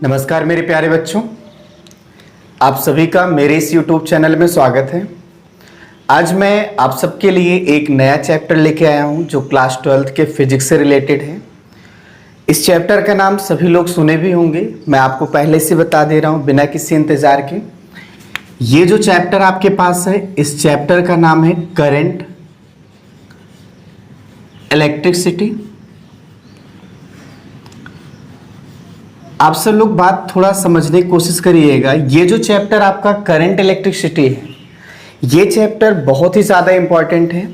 नमस्कार मेरे प्यारे बच्चों, आप सभी का मेरे इस YouTube चैनल में स्वागत है। आज मैं आप सबके लिए एक नया चैप्टर लेके आया हूं जो क्लास 12th के फिजिक्स से रिलेटेड है। इस चैप्टर का नाम सभी लोग सुने भी होंगे, मैं आपको पहले से बता दे रहा हूं बिना किसी इंतजार के। ये जो चैप्टर आपके पास है, इस चैप्टर का नाम है करंट इलेक्ट्रिसिटी। आप सब लोग बात थोड़ा समझने की कोशिश करिएगा। ये जो चैप्टर आपका करंट इलेक्ट्रिसिटी है, ये चैप्टर बहुत ही ज़्यादा इंपॉर्टेंट है।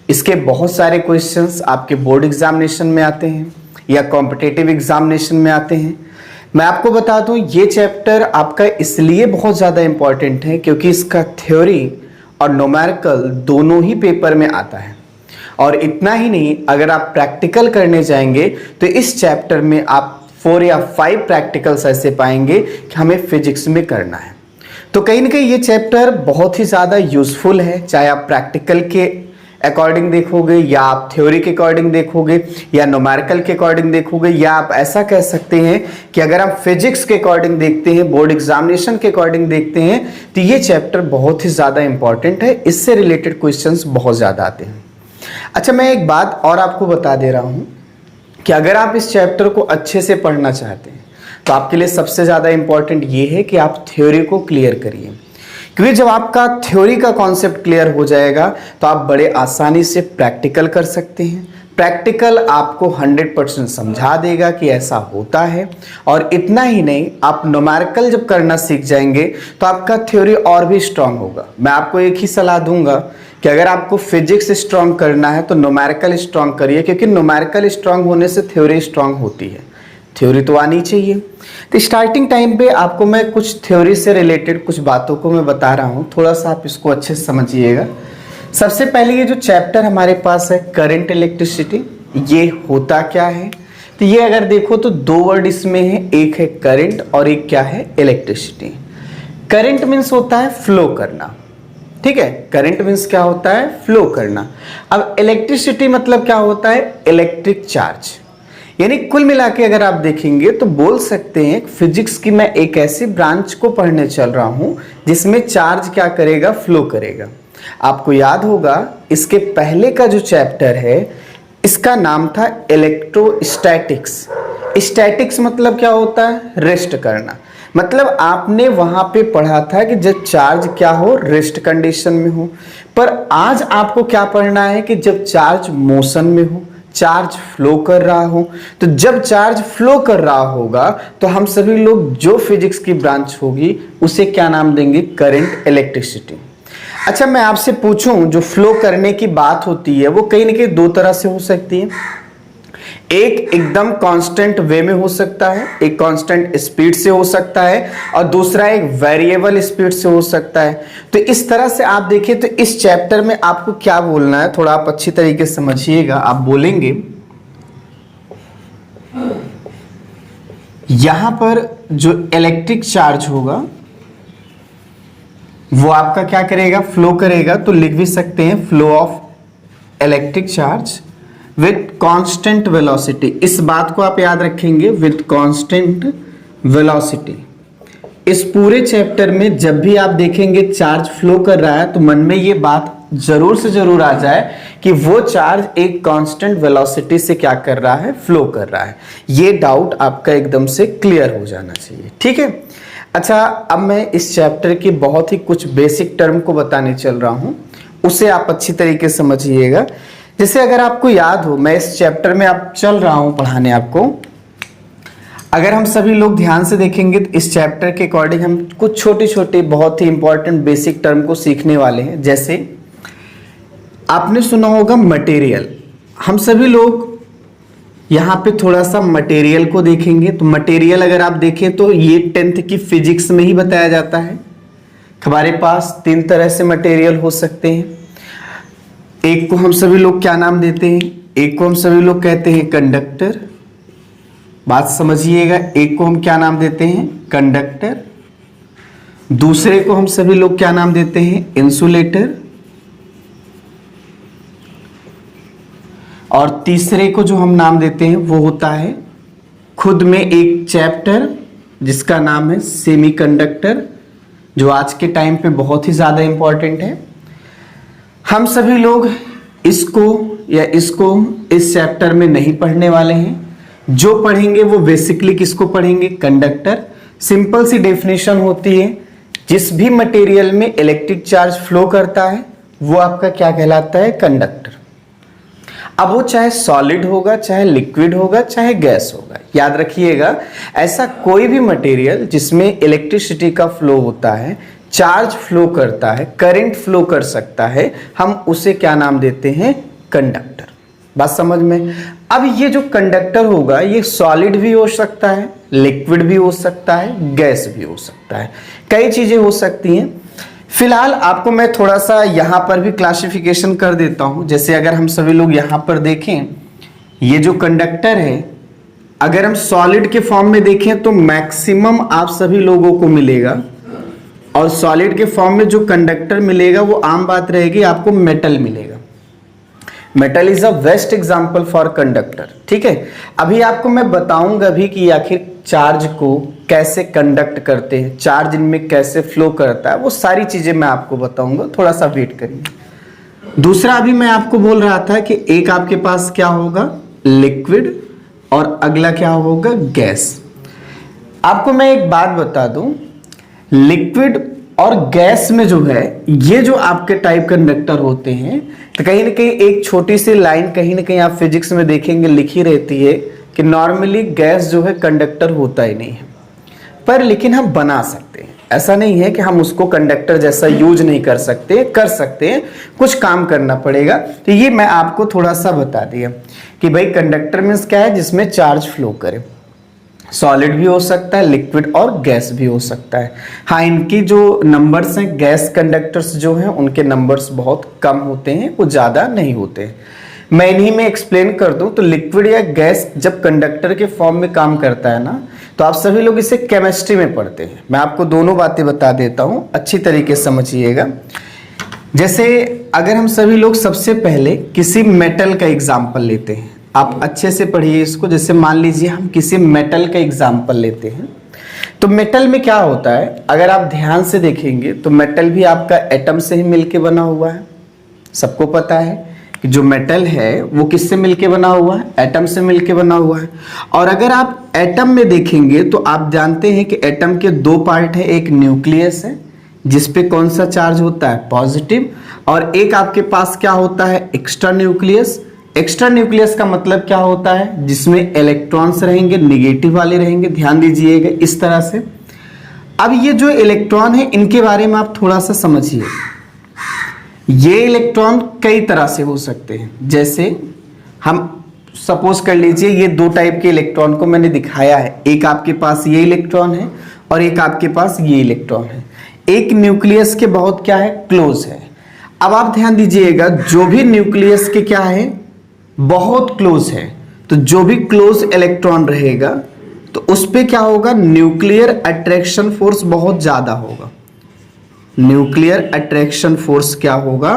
इसके बहुत सारे क्वेश्चंस आपके बोर्ड एग्जामिनेशन में आते हैं या कॉम्पिटिटिव एग्जामिनेशन में आते हैं। मैं आपको बता दूं, ये चैप्टर आपका इसलिए बहुत ज़्यादा इंपॉर्टेंट है क्योंकि इसका थ्योरी और न्यूमेरिकल दोनों ही पेपर में आता है। और इतना ही नहीं, अगर आप प्रैक्टिकल करने जाएंगे तो इस चैप्टर में आप 4 या 5 प्रैक्टिकल्स ऐसे पाएंगे कि हमें फिजिक्स में करना है। तो कहीं ना कहीं ये चैप्टर बहुत ही ज़्यादा यूजफुल है, चाहे आप प्रैक्टिकल के अकॉर्डिंग देखोगे या आप थ्योरी के अकॉर्डिंग देखोगे या न्यूमेरिकल के अकॉर्डिंग देखोगे, या आप ऐसा कह सकते हैं कि अगर आप फिजिक्स के अकॉर्डिंग देखते हैं, बोर्ड एग्जामिनेशन के अकॉर्डिंग देखते हैं, तो ये चैप्टर बहुत ही ज़्यादा इंपॉर्टेंट है। इससे रिलेटेड क्वेश्चंस बहुत ज़्यादा आते हैं। अच्छा, मैं एक बात और आपको बता दे रहा हूँ कि अगर आप इस चैप्टर को अच्छे से पढ़ना चाहते हैं तो आपके लिए सबसे ज़्यादा इंपॉर्टेंट ये है कि आप थ्योरी को क्लियर करिए, क्योंकि जब आपका थ्योरी का कॉन्सेप्ट क्लियर हो जाएगा तो आप बड़े आसानी से प्रैक्टिकल कर सकते हैं। प्रैक्टिकल आपको 100% समझा देगा कि ऐसा होता है। और इतना ही नहीं, आप न्यूमेरिकल जब करना सीख जाएंगे तो आपका थ्योरी और भी स्ट्रांग होगा। मैं आपको एक ही सलाह दूंगा कि अगर आपको फिजिक्स स्ट्रांग करना है तो न्यूमेरिकल स्ट्रांग करिए, क्योंकि न्यूमेरिकल स्ट्रांग होने से थ्योरी स्ट्रांग होती है। थ्योरी तो आनी चाहिए। तो स्टार्टिंग टाइम पे आपको मैं कुछ थ्योरी से रिलेटेड कुछ बातों को मैं बता रहा हूँ, थोड़ा सा आप इसको अच्छे से समझिएगा। सबसे पहले ये जो चैप्टर हमारे पास है करंट इलेक्ट्रिसिटी, ये होता क्या है? तो ये अगर देखो तो 2 वर्ड इसमें है, एक है करंट और एक क्या है, इलेक्ट्रिसिटी। करंट मीन्स होता है फ्लो करना, ठीक है। करंट मीन्स क्या होता है, फ्लो करना। अब इलेक्ट्रिसिटी मतलब क्या होता है, इलेक्ट्रिक चार्ज। यानी कुल मिला के अगर आप देखेंगे तो बोल सकते हैं फिजिक्स की मैं एक ऐसी ब्रांच को पढ़ने चल रहा हूं जिसमें चार्ज क्या करेगा, फ्लो करेगा। आपको याद होगा इसके पहले का जो चैप्टर है इसका नाम था इलेक्ट्रोस्टैटिक्स। स्टैटिक्स मतलब क्या होता है, रेस्ट करना। मतलब आपने वहां पे पढ़ा था कि जब चार्ज क्या हो, रेस्ट कंडीशन में हो। पर आज आपको क्या पढ़ना है कि जब चार्ज मोशन में हो, चार्ज फ्लो कर रहा हो। तो जब चार्ज फ्लो कर रहा होगा तो हम सभी लोग जो फिजिक्स की ब्रांच होगी उसे क्या नाम देंगे, करंट इलेक्ट्रिसिटी। अच्छा, मैं आपसे पूछूं, जो फ्लो करने की बात होती है वो कहीं ना कहीं 2 तरह से हो सकती है। एक एकदम कांस्टेंट वे में हो सकता है, एक कांस्टेंट स्पीड से हो सकता है, और दूसरा एक वेरिएबल स्पीड से हो सकता है। तो इस तरह से आप देखिए तो इस चैप्टर में आपको क्या बोलना है, थोड़ा आप अच्छी तरीके से समझिएगा। आप बोलेंगे यहां पर जो इलेक्ट्रिक चार्ज होगा वो आपका क्या करेगा, फ्लो करेगा। तो लिख भी सकते हैं flow of electric charge with constant velocity. इस बात को आप याद रखेंगे, विथ कांस्टेंट वेलोसिटी। इस पूरे चैप्टर में जब भी आप देखेंगे चार्ज फ्लो कर रहा है तो मन में ये बात जरूर से जरूर आ जाए कि वो चार्ज एक कांस्टेंट वेलोसिटी से क्या कर रहा है, फ्लो कर रहा है। ये डाउट आपका एकदम से क्लियर हो जाना चाहिए, ठीक है। अच्छा, अब मैं इस चैप्टर की बहुत ही कुछ बेसिक टर्म को बताने चल रहा हूं, उसे आप अच्छी तरीके से समझिएगा। जैसे अगर आपको याद हो, मैं इस चैप्टर में आप चल रहा हूं पढ़ाने आपको। अगर हम सभी लोग ध्यान से देखेंगे तो इस चैप्टर के अकॉर्डिंग हम कुछ छोटे छोटे बहुत ही इंपॉर्टेंट बेसिक टर्म को सीखने वाले हैं। जैसे आपने सुना होगा मटेरियल। हम सभी लोग यहाँ पे थोड़ा सा मटेरियल को देखेंगे। तो मटेरियल अगर आप देखें तो ये 10th की फिजिक्स में ही बताया जाता है। हमारे पास 3 तरह से मटेरियल हो सकते हैं। एक को हम सभी लोग क्या नाम देते हैं, एक को हम सभी लोग कहते हैं कंडक्टर। बात समझिएगा, एक को हम क्या नाम देते हैं, कंडक्टर। दूसरे को हम सभी लोग क्या नाम देते हैं, इंसुलेटर। और तीसरे को जो हम नाम देते हैं वो होता है खुद में एक चैप्टर जिसका नाम है सेमीकंडक्टर, जो आज के टाइम पे बहुत ही ज़्यादा इंपॉर्टेंट है। हम सभी लोग इसको या इसको इस चैप्टर में नहीं पढ़ने वाले हैं। जो पढ़ेंगे वो बेसिकली किसको पढ़ेंगे? कंडक्टर। सिंपल सी डेफिनेशन होती है, जिस भी मटेरियल में इलेक्ट्रिक चार्ज फ्लो करता है वो आपका क्या कहलाता है? कंडक्टर। अब वो चाहे सॉलिड होगा, चाहे लिक्विड होगा, चाहे गैस होगा। याद रखिएगा, ऐसा कोई भी मटेरियल जिसमें इलेक्ट्रिसिटी का फ्लो होता है, चार्ज फ्लो करता है, करंट फ्लो कर सकता है, हम उसे क्या नाम देते हैं? कंडक्टर। बात समझ में? अब ये जो कंडक्टर होगा ये सॉलिड भी हो सकता है, लिक्विड भी हो सकता है, गैस भी हो सकता है, कई चीजें हो सकती हैं। फिलहाल आपको मैं थोड़ा सा यहां पर भी क्लासिफिकेशन कर देता हूं। जैसे अगर हम सभी लोग यहां पर देखें, ये जो कंडक्टर है, अगर हम सॉलिड के फॉर्म में देखें तो मैक्सिमम आप सभी लोगों को मिलेगा, और सॉलिड के फॉर्म में जो कंडक्टर मिलेगा वो आम बात रहेगी आपको मेटल मिलेगा। Metal is a best example for conductor. ठीक है, अभी आपको मैं बताऊंगा भी कि आखिर चार्ज को कैसे कंडक्ट करते हैं, चार्ज इनमें कैसे फ्लो करता है, वो सारी चीजें मैं आपको बताऊंगा, थोड़ा सा वेट करिए। दूसरा, अभी मैं आपको बोल रहा था कि एक आपके पास क्या होगा? लिक्विड, और अगला क्या होगा? गैस। आपको मैं एक बात बता दूं, लिक्विड और गैस में जो है ये जो आपके टाइप कंडक्टर होते हैं, तो कहीं ना कहीं एक छोटी सी लाइन कहीं ना कहीं आप फिजिक्स में देखेंगे लिखी रहती है कि नॉर्मली गैस जो है कंडक्टर होता ही नहीं है, पर लेकिन हम बना सकते हैं। ऐसा नहीं है कि हम उसको कंडक्टर जैसा यूज नहीं कर सकते, कर सकते हैं, कुछ काम करना पड़ेगा। तो ये मैं आपको थोड़ा सा बता दिया कि भाई कंडक्टर मीन्स क्या है? जिसमें चार्ज फ्लो करे। सॉलिड भी हो सकता है, लिक्विड और गैस भी हो सकता है। हाँ, इनकी जो नंबर्स हैं, गैस कंडक्टर्स जो हैं उनके नंबर्स बहुत कम होते हैं, वो ज़्यादा नहीं होते हैं। मैं इन्हीं में एक्सप्लेन कर दूं तो लिक्विड या गैस जब कंडक्टर के फॉर्म में काम करता है ना, तो आप सभी लोग इसे केमिस्ट्री में पढ़ते हैं। मैं आपको दोनों बातें बता देता हूं, अच्छी तरीके से समझिएगा। जैसे अगर हम सभी लोग सबसे पहले किसी मेटल का एग्जाम्पल लेते हैं, आप अच्छे से पढ़िए इसको। जैसे मान लीजिए हम किसी मेटल का एग्जाम्पल लेते हैं, तो मेटल में क्या होता है? अगर आप ध्यान से देखेंगे तो मेटल भी आपका एटम से ही मिलके बना हुआ है। सबको पता है कि जो मेटल है वो किससे मिलके बना हुआ है? एटम से मिलके बना हुआ है। और अगर आप एटम में देखेंगे तो आप जानते हैं कि एटम के दो पार्ट है, एक न्यूक्लियस है जिसपे कौन सा चार्ज होता है? पॉजिटिव, और एक आपके पास क्या होता है? Extra nucleus. एक्स्ट्रा न्यूक्लियस का मतलब क्या होता है? जिसमें इलेक्ट्रॉन्स रहेंगे, निगेटिव वाले रहेंगे। ध्यान दीजिएगा इस तरह से। अब ये जो इलेक्ट्रॉन है इनके बारे में आप थोड़ा सा समझिए। ये इलेक्ट्रॉन कई तरह से हो सकते हैं। जैसे हम सपोज कर लीजिए ये दो टाइप के इलेक्ट्रॉन को मैंने दिखाया है, एक आपके पास ये इलेक्ट्रॉन है और एक आपके पास ये इलेक्ट्रॉन है। एक न्यूक्लियस के बहुत क्या है? क्लोज है। अब आप ध्यान दीजिएगा, जो भी न्यूक्लियस के क्या है? बहुत क्लोज है, तो जो भी क्लोज इलेक्ट्रॉन रहेगा तो उस पे क्या होगा? न्यूक्लियर अट्रैक्शन फोर्स बहुत ज्यादा होगा। न्यूक्लियर अट्रैक्शन फोर्स क्या होगा?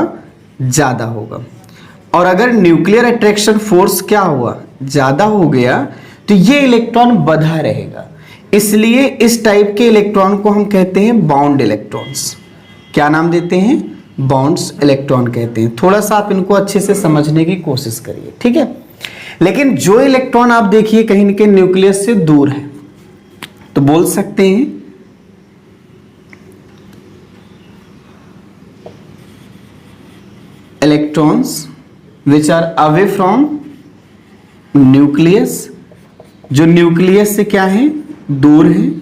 ज्यादा होगा। और अगर न्यूक्लियर अट्रैक्शन फोर्स क्या हुआ? ज्यादा हो गया, तो ये इलेक्ट्रॉन बंधा रहेगा। इसलिए इस टाइप के इलेक्ट्रॉन को हम कहते हैं बाउंड इलेक्ट्रॉन्स। क्या नाम देते हैं? बाउंड्स इलेक्ट्रॉन कहते हैं। थोड़ा सा आप इनको अच्छे से समझने की कोशिश करिए, ठीक है। लेकिन जो इलेक्ट्रॉन आप देखिए कहीं न कहीं न्यूक्लियस से दूर है, तो बोल सकते हैं electrons which are away from nucleus, जो न्यूक्लियस से क्या है? दूर है।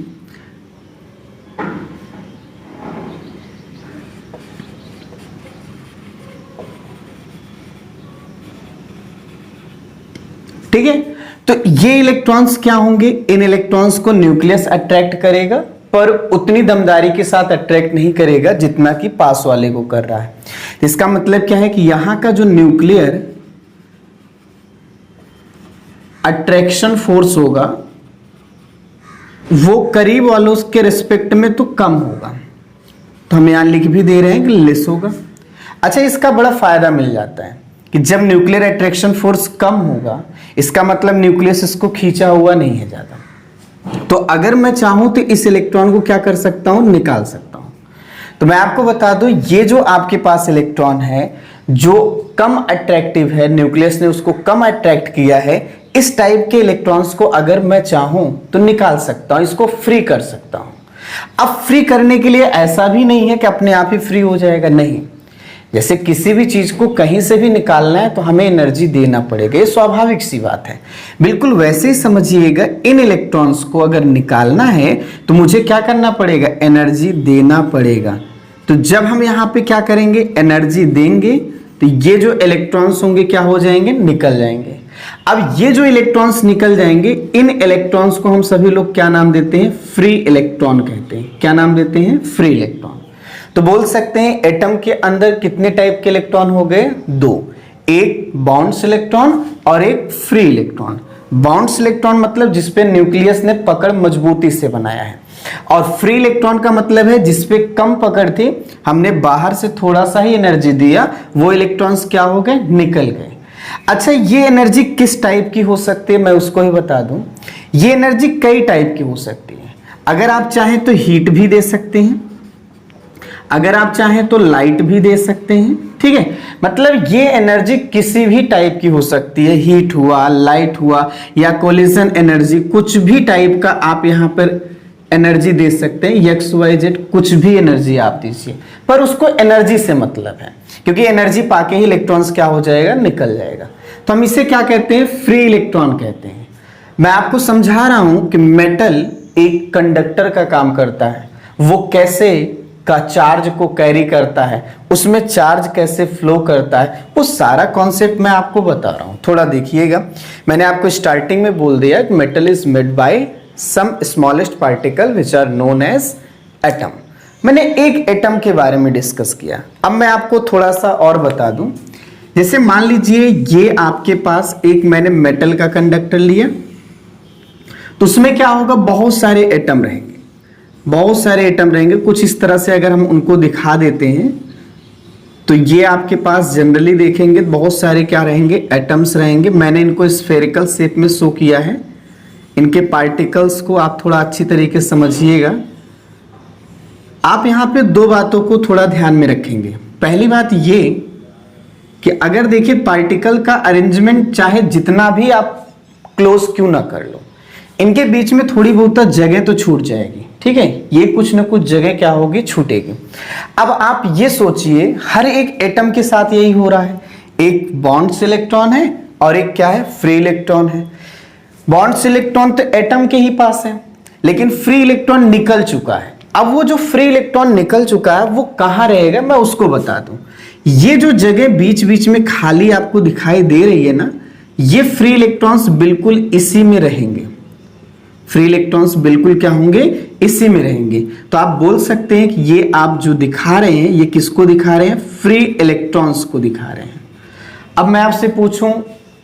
ठीक है, तो ये इलेक्ट्रॉन्स क्या होंगे? इन इलेक्ट्रॉन्स को न्यूक्लियस अट्रैक्ट करेगा, पर उतनी दमदारी के साथ अट्रैक्ट नहीं करेगा जितना कि पास वाले को कर रहा है। इसका मतलब क्या है कि यहां का जो न्यूक्लियर अट्रैक्शन फोर्स होगा वो करीब वालों के रिस्पेक्ट में तो कम होगा, तो हम यहां लिख भी दे रहे हैं कि लेस होगा। अच्छा, इसका बड़ा फायदा मिल जाता है कि जब न्यूक्लियर अट्रैक्शन फोर्स कम होगा, इसका मतलब न्यूक्लियस इसको खींचा हुआ नहीं है ज्यादा, तो अगर मैं चाहूं तो इस इलेक्ट्रॉन को क्या कर सकता हूं, निकाल सकता हूं। तो मैं आपको बता दूं, ये जो आपके पास इलेक्ट्रॉन है जो कम अट्रैक्टिव है, न्यूक्लियस ने उसको कम अट्रैक्ट किया है, इस टाइप के इलेक्ट्रॉन्स को अगर मैं चाहूं तो निकाल सकता हूं, इसको फ्री कर सकता हूं। अब फ्री करने के लिए ऐसा भी नहीं है कि अपने आप ही फ्री हो जाएगा, नहीं। जैसे किसी भी चीज को कहीं से भी निकालना है तो हमें एनर्जी देना पड़ेगा, ये स्वाभाविक सी बात है। बिल्कुल वैसे ही समझिएगा, इन इलेक्ट्रॉन्स को अगर निकालना है तो मुझे क्या करना पड़ेगा, एनर्जी देना पड़ेगा। तो जब हम यहाँ पे क्या करेंगे, एनर्जी देंगे, तो ये जो इलेक्ट्रॉन्स होंगे क्या हो जाएंगे, निकल जाएंगे। अब ये जो इलेक्ट्रॉन्स निकल जाएंगे, इन इलेक्ट्रॉन्स को हम सभी लोग क्या नाम देते हैं, फ्री इलेक्ट्रॉन कहते हैं। क्या नाम देते हैं, फ्री इलेक्ट्रॉन। तो बोल सकते हैं एटम के अंदर कितने टाइप के इलेक्ट्रॉन हो गए, दो, एक बाउंड्स इलेक्ट्रॉन और एक फ्री इलेक्ट्रॉन। बाउंड्स इलेक्ट्रॉन मतलब जिसपे न्यूक्लियस ने पकड़ मजबूती से बनाया है, और फ्री इलेक्ट्रॉन का मतलब है जिसपे कम पकड़ थी, हमने बाहर से थोड़ा सा ही एनर्जी दिया, वो इलेक्ट्रॉन्स क्या हो गए, निकल गए। अच्छा, ये एनर्जी किस टाइप की हो सकती है, मैं उसको ही बता दूं। ये एनर्जी कई टाइप की हो सकती है। अगर आप चाहें तो हीट भी दे सकते हैं, अगर आप चाहें तो लाइट भी दे सकते हैं, ठीक है। मतलब ये एनर्जी किसी भी टाइप की हो सकती है, हीट हुआ, लाइट हुआ, या कोलिजन एनर्जी, कुछ भी टाइप का आप यहां पर एनर्जी दे सकते हैं। एक्स वाई जेड कुछ भी एनर्जी आप दीजिए, पर उसको एनर्जी से मतलब है, क्योंकि एनर्जी पाके ही इलेक्ट्रॉन्स क्या हो जाएगा, निकल जाएगा। तो हम इसे क्या कहते हैं, फ्री इलेक्ट्रॉन कहते हैं। मैं आपको समझा रहा हूं कि मेटल एक कंडक्टर का काम करता है, वो कैसे का चार्ज को कैरी करता है, उसमें चार्ज कैसे फ्लो करता है, वो सारा कॉन्सेप्ट मैं आपको बता रहा हूं। थोड़ा देखिएगा, मैंने आपको स्टार्टिंग में बोल दिया कि metal is made by some smallest particle which are known as atom. मैंने एक एटम के बारे में डिस्कस किया। अब मैं आपको थोड़ा सा और बता दूं। जैसे मान लीजिए ये आपके पास एक मैंने मेटल का कंडक्टर लिया, तो उसमें क्या होगा, बहुत सारे एटम रहेंगे, बहुत सारे एटम रहेंगे। कुछ इस तरह से अगर हम उनको दिखा देते हैं तो ये आपके पास जनरली देखेंगे बहुत सारे क्या रहेंगे, एटम्स रहेंगे। मैंने इनको स्फेरिकल शेप में शो किया है। इनके पार्टिकल्स को आप थोड़ा अच्छी तरीके से समझिएगा। आप यहाँ पे दो बातों को थोड़ा ध्यान में रखेंगे। पहली बात ये कि अगर देखिए पार्टिकल का अरेंजमेंट चाहे जितना भी आप क्लोज क्यों ना कर लो, इनके बीच में थोड़ी बहुत जगह तो छूट जाएगी, ठीक है। ये कुछ ना कुछ जगह क्या होगी, छूटेगी। अब आप ये सोचिए, हर एक एटम के साथ यही हो रहा है। एक बॉन्ड्स इलेक्ट्रॉन है और एक क्या है, फ्री इलेक्ट्रॉन है। बॉन्ड्स इलेक्ट्रॉन तो एटम के ही पास है, लेकिन फ्री इलेक्ट्रॉन निकल चुका है। अब वो जो फ्री इलेक्ट्रॉन निकल चुका है वो कहाँ रहेगा, मैं उसको बता दूं। ये जो जगह बीच बीच में खाली आपको दिखाई दे रही है ना, ये फ्री इलेक्ट्रॉन्स बिल्कुल इसी में रहेंगे। फ्री इलेक्ट्रॉन्स बिल्कुल क्या होंगे, इसी में रहेंगे। तो आप बोल सकते हैं कि ये आप जो दिखा रहे हैं, ये किसको दिखा रहे हैं, फ्री इलेक्ट्रॉन्स को दिखा रहे हैं। अब मैं आपसे पूछूं,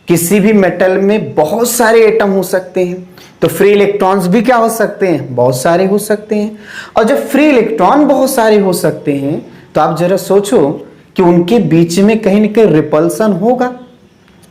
किसी भी मेटल में बहुत सारे एटम हो सकते हैं, तो फ्री इलेक्ट्रॉन्स भी क्या हो सकते हैं, बहुत सारे हो सकते हैं। और जब फ्री इलेक्ट्रॉन बहुत सारे हो सकते हैं, तो आप जरा सोचो कि उनके बीच में कहीं ना कहीं रिपल्सन होगा,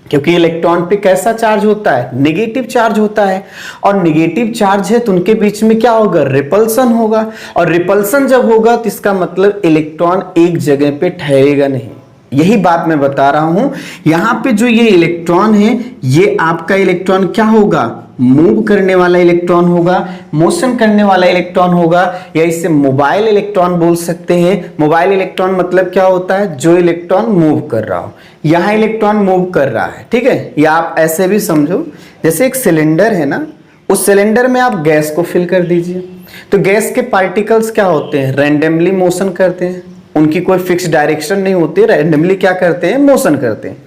क्योंकि इलेक्ट्रॉन पे कैसा चार्ज होता है, नेगेटिव चार्ज होता है। और नेगेटिव चार्ज है तो उनके बीच में क्या होगा, रिपल्सन होगा। और रिपल्सन जब होगा तो इसका मतलब इलेक्ट्रॉन एक जगह पे ठहरेगा नहीं। यही बात मैं बता रहा हूं। यहां पे जो ये इलेक्ट्रॉन है, ये आपका इलेक्ट्रॉन क्या होगा, मूव करने वाला इलेक्ट्रॉन होगा, मोशन करने वाला इलेक्ट्रॉन होगा, या इसे मोबाइल इलेक्ट्रॉन बोल सकते हैं। मोबाइल इलेक्ट्रॉन मतलब क्या होता है, जो इलेक्ट्रॉन मूव कर रहा हो। यहां इलेक्ट्रॉन मूव कर रहा है, ठीक है। या आप ऐसे भी समझो, जैसे एक सिलेंडर है ना, उस सिलेंडर में आप गैस को फिल कर दीजिए, तो गैस के पार्टिकल्स क्या होते हैं, रैंडमली मोशन करते हैं। उनकी कोई फिक्स डायरेक्शन नहीं होती, रैंडमली क्या करते हैं, मोशन करते हैं।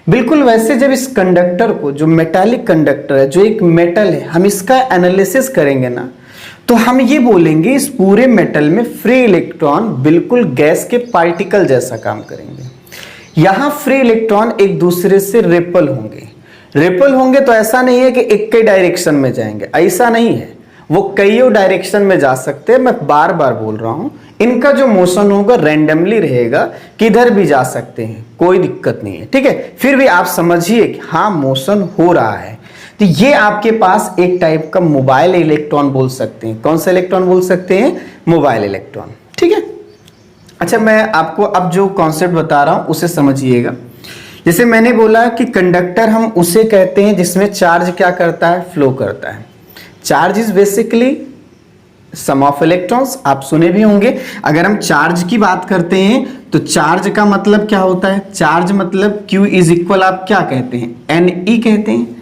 बिल्कुल वैसे जब इस कंडक्टर को, जो मेटालिक कंडक्टर है, जो एक मेटल है, हम इसका एनालिसिस करेंगे ना, तो हम ये बोलेंगे इस पूरे मेटल में फ्री इलेक्ट्रॉन बिल्कुल गैस के पार्टिकल जैसा काम करेंगे। यहां फ्री इलेक्ट्रॉन एक दूसरे से रिपल होंगे। रिपल होंगे तो ऐसा नहीं है कि एक ही डायरेक्शन में जाएंगे, ऐसा नहीं है। वो कईयों डायरेक्शन में जा सकते हैं। मैं बार बार बोल रहा हूं, इनका जो मोशन होगा रैंडमली रहेगा, किधर भी जा सकते हैं, कोई दिक्कत नहीं है, ठीक है। फिर भी आप समझिए कि हाँ मोशन हो रहा है। तो ये आपके पास एक टाइप का मोबाइल इलेक्ट्रॉन बोल सकते हैं। कौन सा इलेक्ट्रॉन बोल सकते हैं? Mobile electron. ठीक है। अच्छा, मैं आपको अब जो कॉन्सेप्ट बता रहा हूं उसे समझिएगा। जैसे मैंने बोला कि कंडक्टर हम उसे कहते हैं जिसमें चार्ज क्या करता है? फ्लो करता है। Charge is basically sum of electrons, आप सुने भी होंगे। अगर हम चार्ज की बात करते हैं तो चार्ज का मतलब क्या होता है? चार्ज मतलब Q इज इक्वल, आप क्या कहते हैं? Ne कहते हैं।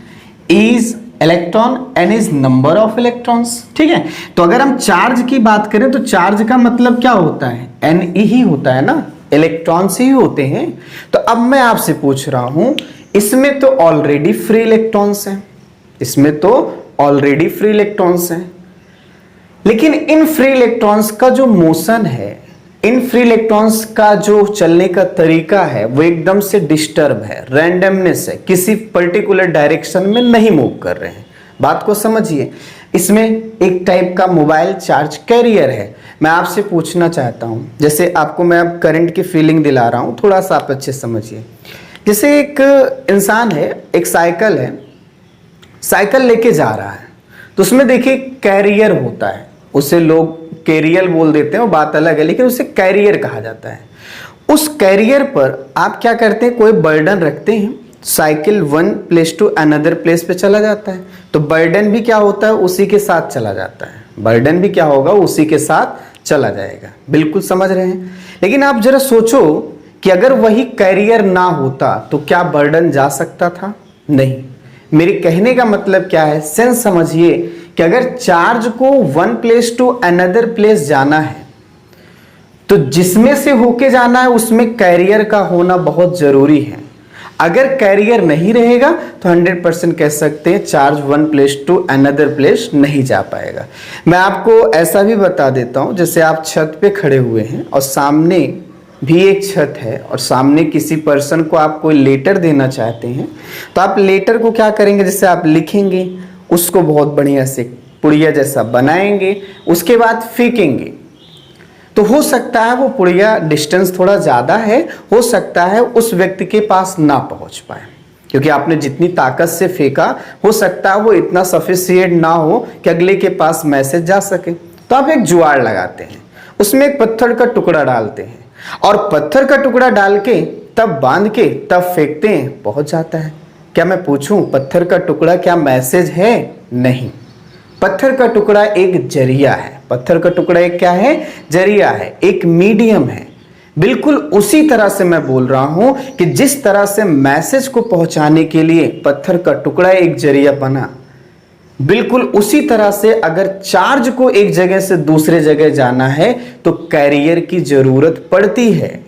E is electron, N is number of electrons. ठीक है। तो अगर हम चार्ज की बात करें तो चार्ज का मतलब क्या होता है? Ne ही होता है ना, इलेक्ट्रॉन्स ही होते हैं। तो अब मैं आपसे पूछ रहा हूं, इसमें तो ऑलरेडी फ्री इलेक्ट्रॉन्स हैं, इसमें तो ऑलरेडी फ्री इलेक्ट्रॉन्स हैं, लेकिन इन फ्री इलेक्ट्रॉन्स का जो मोशन है, इन फ्री इलेक्ट्रॉन्स का जो चलने का तरीका है वो एकदम से डिस्टर्ब है, रैंडमनेस है, किसी पर्टिकुलर डायरेक्शन में नहीं मूव कर रहे हैं। बात को समझिए। इसमें एक टाइप का मोबाइल चार्ज कैरियर है। मैं आपसे पूछना चाहता हूं, जैसे आपको मैं अब करंट की फीलिंग दिला रहा हूं, थोड़ा सा आप अच्छे समझिए। जैसे एक इंसान है, एक साइकिल है, साइकिल लेके जा रहा है, तो उसमें देखिए कैरियर होता है, उसे लोग कैरियर बोल देते हैं, वो बात अलग है, लेकिन उसे कैरियर कहा जाता है। उस कैरियर पर आप क्या करते हैं? कोई बर्डन रखते हैं, cycle one place to another place पे चला जाता है, तो बर्डन भी क्या होता है? उसी के साथ चला जाता है। बर्डन भी क्या होगा? उसी के साथ चला जाएगा। बिल्कुल समझ रहे हैं। लेकिन आप जरा सोचो कि अगर वही कैरियर ना होता तो क्या बर्डन जा सकता था? नहीं। मेरे कहने का मतलब क्या है? सेंस समझिए कि अगर चार्ज को one place to another place जाना है तो जिसमें से होके जाना है उसमें कैरियर का होना बहुत जरूरी है। अगर कैरियर नहीं रहेगा तो 100% कह सकते हैं charge one place to another place नहीं जा पाएगा। मैं आपको ऐसा भी बता देता हूं, जैसे आप छत पे खड़े हुए हैं और सामने भी एक छत है और सामने किसी पर्सन को आप कोई लेटर देना चाहते हैं, तो आप लेटर को क्या करेंगे? जैसे आप लिखेंगे, उसको बहुत बढ़िया से पुड़िया जैसा बनाएंगे, उसके बाद फेंकेंगे। तो हो सकता है वो पुड़िया डिस्टेंस थोड़ा ज़्यादा है, हो सकता है उस व्यक्ति के पास ना पहुंच पाए, क्योंकि आपने जितनी ताकत से फेंका हो सकता है वो इतना सफिशिएंट ना हो कि अगले के पास मैसेज जा सके। तो आप एक जुआड़ लगाते हैं, उसमें एक पत्थर का टुकड़ा डालते हैं और पत्थर का टुकड़ा डाल के तब बांध के तब फेंकते हैं, पहुंच जाता है। क्या मैं पूछूं, पत्थर का टुकड़ा क्या मैसेज है? नहीं। पत्थर का टुकड़ा एक जरिया है। पत्थर का टुकड़ा एक क्या है? जरिया है, एक मीडियम है। बिल्कुल उसी तरह से मैं बोल रहा हूं कि जिस तरह से मैसेज को पहुंचाने के लिए पत्थर का टुकड़ा एक जरिया बना, बिल्कुल उसी तरह से अगर चार्ज को एक जगह से दूसरे जगह जाना है तो कैरियर की जरूरत पड़ती है।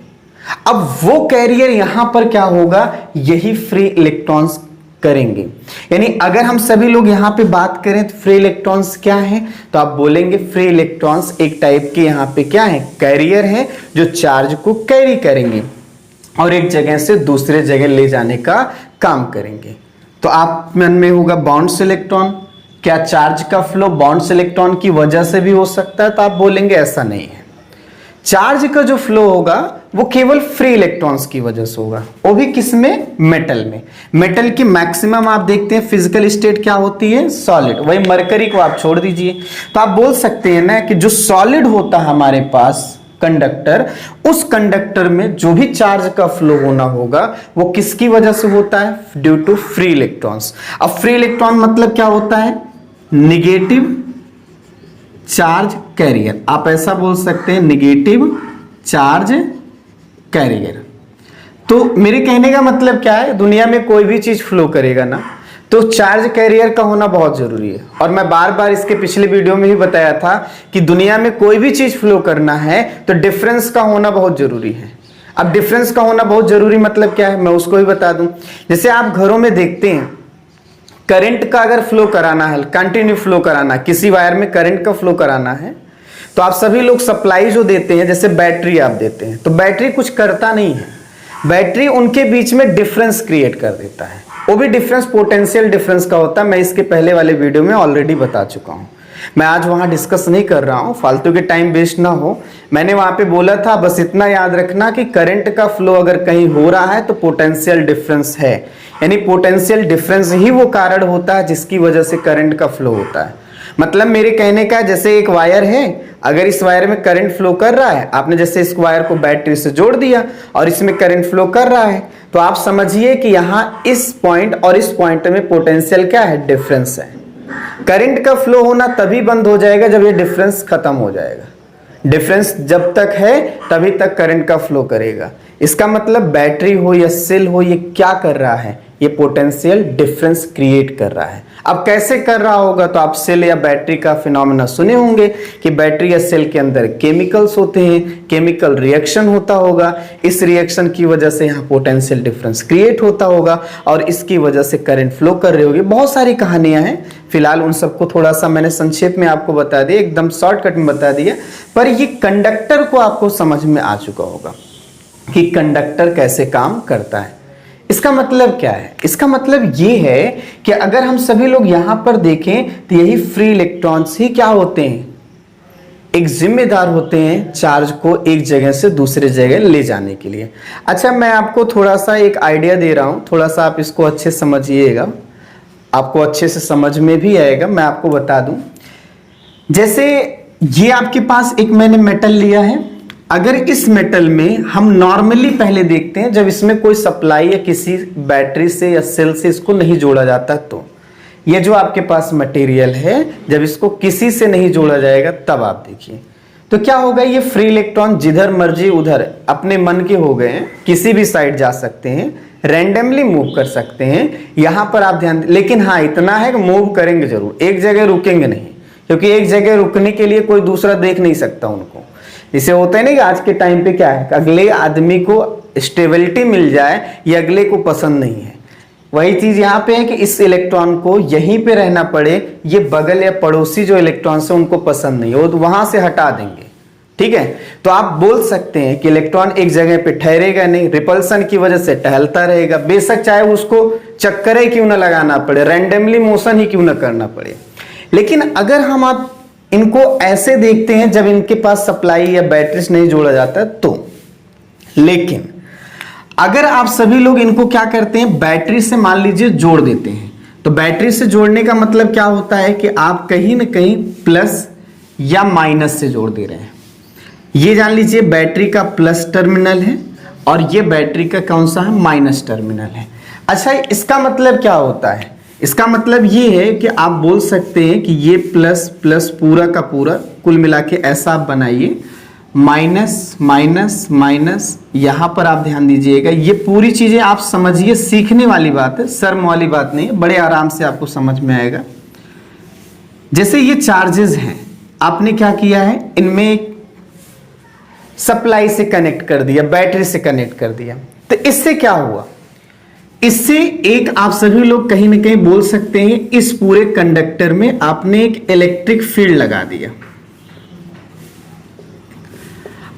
अब वो कैरियर यहां पर क्या होगा? यही फ्री इलेक्ट्रॉन्स करेंगे। यानी अगर हम सभी लोग यहां पे बात करें तो फ्री इलेक्ट्रॉन्स क्या है? तो आप बोलेंगे फ्री इलेक्ट्रॉन्स एक टाइप के यहां पे क्या है? कैरियर है, जो चार्ज को कैरी करेंगे और एक जगह से दूसरे जगह ले जाने का काम करेंगे। तो आप मन में होगा बाउंड्स इलेक्ट्रॉन, क्या चार्ज का फ्लो बाउंड्स इलेक्ट्रॉन की वजह से भी हो सकता है? तो आप बोलेंगे ऐसा नहीं है। चार्ज का जो फ्लो होगा वो केवल फ्री इलेक्ट्रॉन्स की वजह से होगा, वो भी किसमें? मेटल में। मेटल की मैक्सिमम आप देखते हैं फिजिकल स्टेट क्या होती है? सॉलिड। वही मरकरी को आप छोड़ दीजिए। तो आप बोल सकते हैं ना कि जो सॉलिड होता है हमारे पास कंडक्टर, उस कंडक्टर में जो भी चार्ज का फ्लो होना होगा वो किसकी वजह से होता है? Due to free electrons. अब फ्री इलेक्ट्रॉन मतलब क्या होता है? Negative charge carrier. आप ऐसा बोल सकते हैं, निगेटिव चार्ज कैरियर। तो मेरे कहने का मतलब क्या है? दुनिया में कोई भी चीज फ्लो करेगा ना तो चार्ज कैरियर का होना बहुत जरूरी है। और मैं बार बार इसके पिछले वीडियो में ही बताया था कि दुनिया में कोई भी चीज फ्लो करना है तो डिफरेंस का होना बहुत जरूरी है। अब डिफरेंस का होना बहुत जरूरी मतलब क्या है? मैं उसको ही बता दूं। जैसे आप घरों में देखते हैं, करंट का अगर फ्लो कराना है, कंटिन्यू फ्लो कराना, किसी वायर में करंट का फ्लो कराना है, तो आप सभी लोग सप्लाई जो देते हैं, जैसे बैटरी आप देते हैं, तो बैटरी कुछ करता नहीं है, बैटरी उनके बीच में डिफरेंस क्रिएट कर देता है। वो भी डिफरेंस पोटेंशियल डिफरेंस का होता है, मैं इसके पहले वाले वीडियो में ऑलरेडी बता चुका हूं। मैं आज वहां डिस्कस नहीं कर रहा हूं, फालतू के टाइम वेस्ट ना हो। मैंने वहां पे बोला था बस इतना याद रखना कि करंट का फ्लो अगर कहीं हो रहा है तो पोटेंशियल डिफरेंस है, यानी पोटेंशियल डिफरेंस ही वो कारण होता है जिसकी वजह से करंट का फ्लो होता है। मतलब मेरे कहने का, जैसे एक वायर है, अगर इस वायर में करंट फ्लो कर रहा है, आपने जैसे इस वायर को बैटरी से जोड़ दिया और इसमें करंट फ्लो कर रहा है, तो आप समझिए कि यहां इस पॉइंट और इस पॉइंट में पोटेंशियल क्या है, डिफरेंस है। करंट का फ्लो होना तभी बंद हो जाएगा जब ये डिफरेंस खत्म हो जाएगा। डिफरेंस जब तक है तभी तक करंट का फ्लो करेगा। इसका मतलब बैटरी हो या सेल हो, ये क्या कर रहा है, ये पोटेंशियल डिफरेंस क्रिएट कर रहा है। अब कैसे कर रहा होगा, तो आप सेल या बैटरी का फिनोमेना सुने होंगे कि बैटरी या सेल के अंदर केमिकल्स होते हैं, केमिकल रिएक्शन होता होगा, इस रिएक्शन की वजह से यहाँ पोटेंशियल डिफरेंस क्रिएट होता होगा और इसकी वजह से करंट फ्लो कर रही होगी। बहुत सारी कहानियां हैं, फिलहाल उन सबको थोड़ा सा मैंने संक्षेप में आपको बता दिया, एकदम शॉर्टकट में बता दिया, पर ये कंडक्टर को आपको समझ में आ चुका होगा कि कंडक्टर कैसे काम करता है। इसका मतलब क्या है, इसका मतलब ये है कि अगर हम सभी लोग यहां पर देखें तो यही फ्री इलेक्ट्रॉन्स ही क्या होते हैं, एक जिम्मेदार होते हैं चार्ज को एक जगह से दूसरे जगह ले जाने के लिए। अच्छा, मैं आपको थोड़ा सा एक आइडिया दे रहा हूं, थोड़ा सा आप इसको अच्छे से समझिएगा, आपको अच्छे से समझ में भी आएगा। मैं आपको बता दूं, जैसे ये आपके पास एक मैंने मेटल लिया है, अगर इस मेटल में हम नॉर्मली पहले देखते हैं जब इसमें कोई सप्लाई या किसी बैटरी से या सेल से इसको नहीं जोड़ा जाता, तो ये जो आपके पास मटेरियल है जब इसको किसी से नहीं जोड़ा जाएगा तब आप देखिए तो क्या होगा, ये फ्री इलेक्ट्रॉन जिधर मर्जी उधर अपने मन के हो गए हैं, किसी भी साइड जा सकते हैं, रैंडमली मूव कर सकते हैं। यहां पर आप ध्यान, लेकिन हाँ इतना है कि मूव करेंगे जरूर, एक जगह रुकेंगे नहीं, क्योंकि एक जगह रुकने के लिए कोई दूसरा देख नहीं सकता उनको। इसे होता है ना कि आज के टाइम पे क्या है, अगले आदमी को स्टेबिलिटी मिल जाए, ये अगले को पसंद नहीं है। वही चीज यहाँ पे है कि इस इलेक्ट्रॉन को यहीं पे रहना पड़े, ये बगल या पड़ोसी जो इलेक्ट्रॉन से उनको पसंद नहीं है, वो तो वहां से हटा देंगे। ठीक है, तो आप बोल सकते हैं कि इलेक्ट्रॉन एक जगह पे ठहरेगा नहीं, रिपल्सन की वजह से टहलता रहेगा, बेशक चाहे उसको चक्कर ही क्यों ना लगाना पड़े, रैंडमली मोशन ही क्यों ना करना पड़े। लेकिन अगर हम आप इनको ऐसे देखते हैं जब इनके पास सप्लाई या बैटरीज नहीं जोड़ा जाता तो, लेकिन अगर आप सभी लोग इनको क्या करते हैं, बैटरी से मान लीजिए जोड़ देते हैं, तो बैटरी से जोड़ने का मतलब क्या होता है कि आप कहीं ना कहीं प्लस या माइनस से जोड़ दे रहे हैं। ये जान लीजिए बैटरी का प्लस टर्मिनल है और ये बैटरी का कौन सा है, माइनस टर्मिनल है। अच्छा, इसका मतलब क्या होता है, इसका मतलब ये है कि आप बोल सकते हैं कि ये प्लस प्लस पूरा का पूरा कुल मिला के ऐसा आप बनाइए, माइनस माइनस माइनस, यहां पर आप ध्यान दीजिएगा। ये पूरी चीजें आप समझिए, सीखने वाली बात है, शर्म वाली बात नहीं है, बड़े आराम से आपको समझ में आएगा। जैसे ये चार्जेस हैं, आपने क्या किया है, इनमें सप्लाई से कनेक्ट कर दिया, बैटरी से कनेक्ट कर दिया, तो इससे क्या हुआ, इससे एक आप सभी लोग कहीं ना कहीं बोल सकते हैं इस पूरे कंडक्टर में आपने एक इलेक्ट्रिक फील्ड लगा दिया।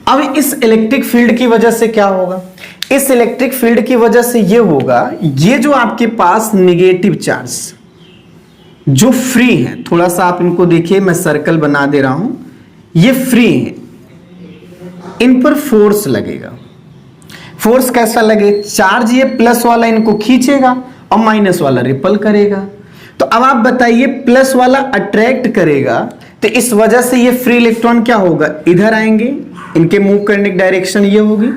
अब इस इलेक्ट्रिक फील्ड की वजह से क्या होगा, इस इलेक्ट्रिक फील्ड की वजह से ये होगा, ये जो आपके पास निगेटिव चार्ज जो फ्री है, थोड़ा सा आप इनको देखिए, मैं सर्कल बना दे रहा हूं, ये फ्री है, इन पर फोर्स लगेगा। फोर्स कैसा लगे, चार्ज ये प्लस वाला इनको खींचेगा और माइनस वाला रिपल करेगा। तो अब आप बताइए, प्लस वाला अट्रैक्ट करेगा, तो इस वजह से ये फ्री इलेक्ट्रॉन क्या होगा, इधर आएंगे, इनके मूव करने की डायरेक्शन ये होगी।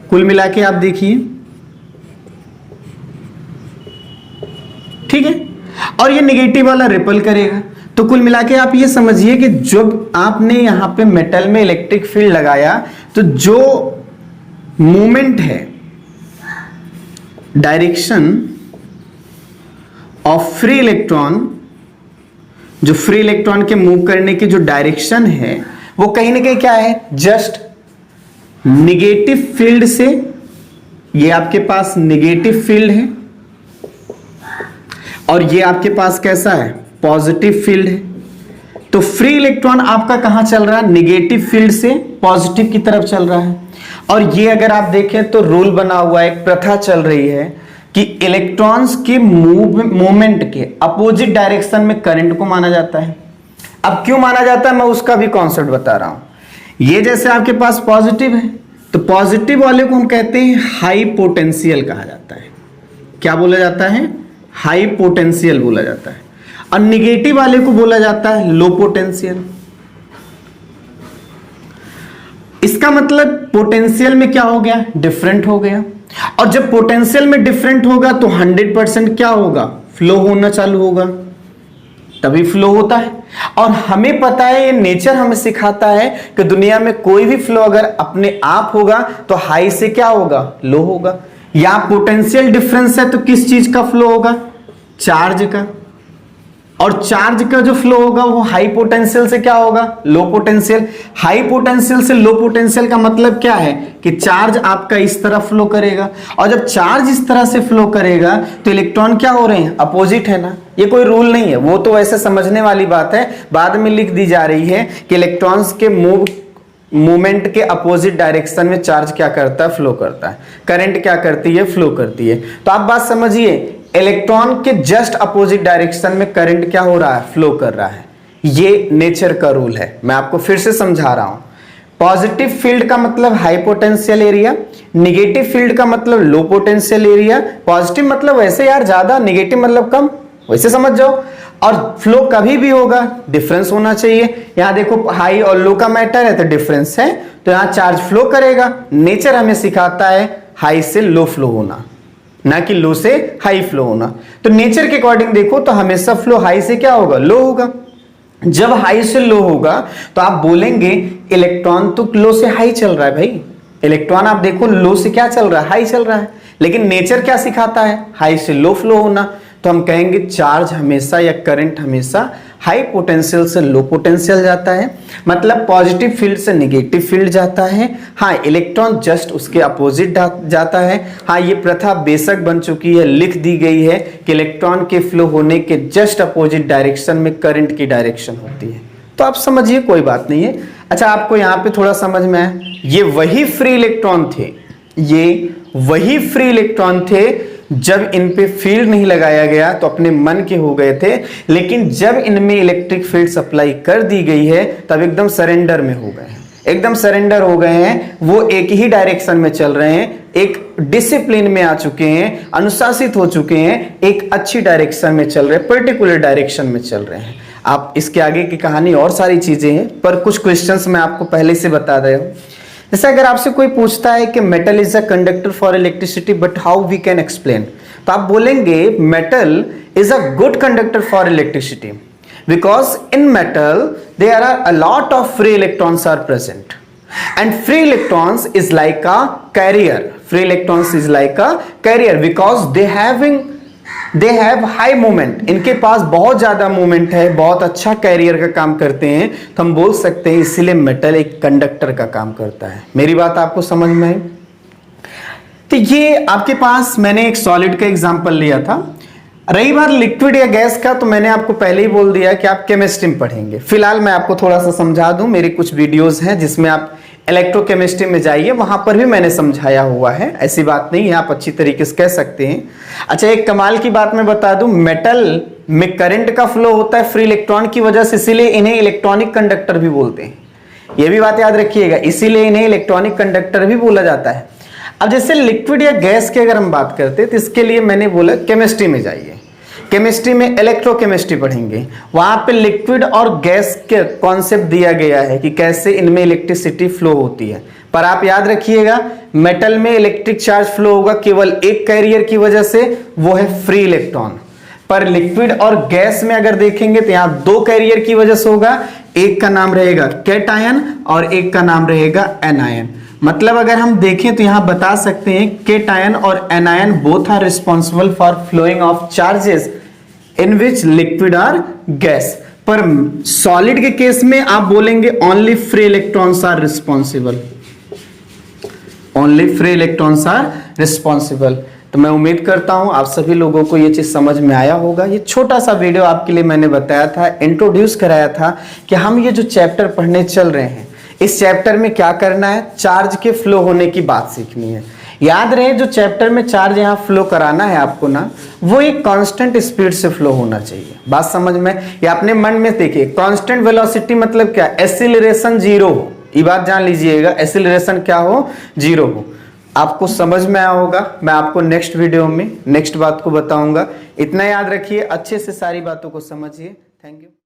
कुल मिला के आप देखिए, ठीक है, और ये निगेटिव वाला रिपल करेगा। तो कुल मिला के आप ये समझिए कि जब आपने यहां पे मेटल में इलेक्ट्रिक फील्ड लगाया, तो जो मूवमेंट है, डायरेक्शन ऑफ फ्री इलेक्ट्रॉन, जो फ्री इलेक्ट्रॉन के मूव करने की जो डायरेक्शन है, वो कहीं ना कहीं क्या है, जस्ट निगेटिव फील्ड से, ये आपके पास निगेटिव फील्ड है और ये आपके पास कैसा है, पॉजिटिव फील्ड है। तो फ्री इलेक्ट्रॉन आपका कहां चल रहा है, निगेटिव फील्ड से पॉजिटिव की तरफ चल रहा है। और ये अगर आप देखें तो रूल बना हुआ है, एक प्रथा चल रही है कि इलेक्ट्रॉन्स के मूवमेंट के अपोजिट डायरेक्शन में करंट को माना जाता है। अब क्यों माना जाता है मैं उसका भी कॉन्सेप्ट बता रहा हूं। ये जैसे आपके पास पॉजिटिव है तो पॉजिटिव वाले को हम कहते हैं हाई पोटेंशियल कहा जाता है। क्या बोला जाता है? हाई पोटेंशियल बोला जाता है। और निगेटिव वाले को बोला जाता है लो पोटेंशियल। इसका मतलब पोटेंशियल में क्या हो गया? डिफरेंट हो गया। और जब पोटेंशियल में डिफरेंट होगा तो 100% क्या होगा? फ्लो होना चालू होगा, तभी फ्लो होता है। और हमें पता है, ये नेचर हमें सिखाता है कि दुनिया में कोई भी फ्लो अगर अपने आप होगा तो हाई से क्या होगा? लो होगा। या पोटेंशियल डिफरेंस है तो किस चीज का फ्लो होगा? चार्ज का। और चार्ज का जो फ्लो होगा वो हाई पोटेंशियल से क्या होगा? Low potential. हाई पोटेंशियल से लो पोटेंशियल का मतलब क्या है कि चार्ज आपका इस तरह फ्लो करेगा। और जब चार्ज इस तरह से फ्लो करेगा तो इलेक्ट्रॉन क्या हो रहे हैं? अपोजिट है ना। ये कोई रूल नहीं है, वो तो वैसे समझने वाली बात है, बाद में लिख दी जा रही है कि इलेक्ट्रॉन्स के मूवमेंट के अपोजिट डायरेक्शन में चार्ज क्या करता है? फ्लो करता है। करंट क्या करती है? फ्लो करती है। तो आप बात समझिए, इलेक्ट्रॉन के जस्ट अपोजिट डायरेक्शन में करंट क्या हो रहा है? फ्लो कर रहा है। ये नेचर का रूल है। मैं आपको फिर से समझा रहा हूं। पॉजिटिव फील्ड का मतलब high potential area, negative field का मतलब लो पोटेंशियल एरिया। पॉजिटिव मतलब वैसे यार ज्यादा, निगेटिव मतलब कम, वैसे समझ जाओ। और फ्लो कभी भी होगा, डिफरेंस होना चाहिए। यहां देखो हाई और लो का मैटर है तो डिफरेंस है, तो यहां चार्ज फ्लो करेगा। नेचर हमें सिखाता है हाई से लो फ्लो होना, ना कि लो से हाई फ्लो होना। तो नेचर के अकॉर्डिंग देखो तो हमेशा फ्लो हाई से क्या होगा? लो होगा। जब हाई से लो होगा तो आप बोलेंगे इलेक्ट्रॉन तो लो से हाई चल रहा है। भाई इलेक्ट्रॉन आप देखो लो से क्या चल रहा है? हाई चल रहा है। लेकिन नेचर क्या सिखाता है? हाई से लो फ्लो होना। तो हम कहेंगे चार्ज हमेशा या करंट हमेशा हाई पोटेंशियल से लो पोटेंशियल जाता है, मतलब पॉजिटिव फील्ड से नेगेटिव फील्ड जाता है। हाँ, इलेक्ट्रॉन जस्ट उसके अपोजिट जाता है। हाँ, ये प्रथा बेशक बन चुकी है, लिख दी गई है कि इलेक्ट्रॉन के फ्लो होने के जस्ट अपोजिट डायरेक्शन में करंट की डायरेक्शन होती है। तो आप समझिए, कोई बात नहीं है। अच्छा, आपको यहाँ पे थोड़ा समझ में आया, ये वही फ्री इलेक्ट्रॉन थे, ये वही फ्री इलेक्ट्रॉन थे जब इन पे फील्ड नहीं लगाया गया तो अपने मन के हो गए थे। लेकिन जब इनमें इलेक्ट्रिक फील्ड सप्लाई कर दी गई है तब एकदम सरेंडर में हो गए हैं, एकदम सरेंडर हो गए हैं। वो एक ही डायरेक्शन में चल रहे हैं, एक डिसिप्लिन में आ चुके हैं, अनुशासित हो चुके हैं, एक अच्छी डायरेक्शन में चल रहे हैं, पर्टिकुलर डायरेक्शन में चल रहे हैं। आप इसके आगे की कहानी और सारी चीजें हैं, पर कुछ क्वेश्चंस मैं आपको पहले से बता रहा हूं। जैसे अगर आपसे कोई पूछता है कि metal is a conductor for electricity but how we can explain, तो आप बोलेंगे metal is a good conductor for electricity because in metal there are a lot of free electrons are present and free electrons is like a carrier. Free electrons is like a carrier because they have high moment. इनके पास बहुत ज्यादा movement है, बहुत अच्छा career का काम करते हैं। तो हम बोल सकते हैं इसीलिए मेटल एक कंडक्टर का काम करता है। मेरी बात आपको समझ में आई? तो ये आपके पास मैंने एक सॉलिड का एग्जांपल लिया था। रही बात लिक्विड या गैस का, तो मैंने आपको पहले ही बोल दिया कि आप केमिस्ट्री में पढ़ेंगे। फिलहाल मैं आपको थोड़ा सा समझा दूं, मेरी कुछ वीडियोस हैं जिसमें आप इलेक्ट्रोकेमिस्ट्री में जाइए, वहां पर भी मैंने समझाया हुआ है, ऐसी बात नहीं है, आप अच्छी तरीके से कह सकते हैं। अच्छा, एक कमाल की बात मैं बता दूं, मेटल में करंट का फ्लो होता है फ्री इलेक्ट्रॉन की वजह से, इसीलिए इन्हें इलेक्ट्रॉनिक कंडक्टर भी बोलते हैं। यह भी बात याद रखिएगा, इसीलिए इन्हें इलेक्ट्रॉनिक कंडक्टर भी बोला जाता है। अब जैसे लिक्विड या गैस की अगर हम बात करते हैं तो इसके लिए मैंने बोला केमिस्ट्री में जाइए, केमिस्ट्री में इलेक्ट्रोकेमिस्ट्री पढ़ेंगे, वहां पे लिक्विड और गैस के कॉन्सेप्ट दिया गया है कि कैसे इनमें इलेक्ट्रिसिटी फ्लो होती है। पर आप याद रखिएगा, मेटल में इलेक्ट्रिक चार्ज फ्लो होगा केवल एक कैरियर की वजह से, वो है फ्री इलेक्ट्रॉन। पर लिक्विड और गैस में अगर देखेंगे तो यहां दो कैरियर की वजह से होगा, एक का नाम रहेगा कैटायन और एक का नाम रहेगा एनायन। मतलब अगर हम देखें तो यहां बता सकते हैं कैटायन और anion both are responsible for flowing of charges in which liquid or gas. पर सॉलिड के केस में आप बोलेंगे only free electrons are responsible, only free electrons are responsible. तो मैं उम्मीद करता हूं आप सभी लोगों को ये चीज समझ में आया होगा। ये छोटा सा वीडियो आपके लिए मैंने बताया था, इंट्रोड्यूस कराया था कि हम ये जो चैप्टर पढ़ने चल रहे हैं, इस चैप्टर में क्या करना है, चार्ज के फ्लो होने की बात सीखनी है। याद रहे, जो चैप्टर में चार्ज यहाँ फ्लो कराना है आपको ना, वो एक कांस्टेंट स्पीड से फ्लो होना चाहिए। बात समझ में? या अपने मन में देखिए, कांस्टेंट वेलोसिटी मतलब क्या? एक्सीलरेशन जीरो हो, ये बात जान लीजिएगा। एक्सीलरेशन क्या हो? जीरो हो। आपको समझ में आया होगा। मैं आपको नेक्स्ट वीडियो में नेक्स्ट बात को बताऊंगा। इतना याद रखिए, अच्छे से सारी बातों को समझिए। Thank you.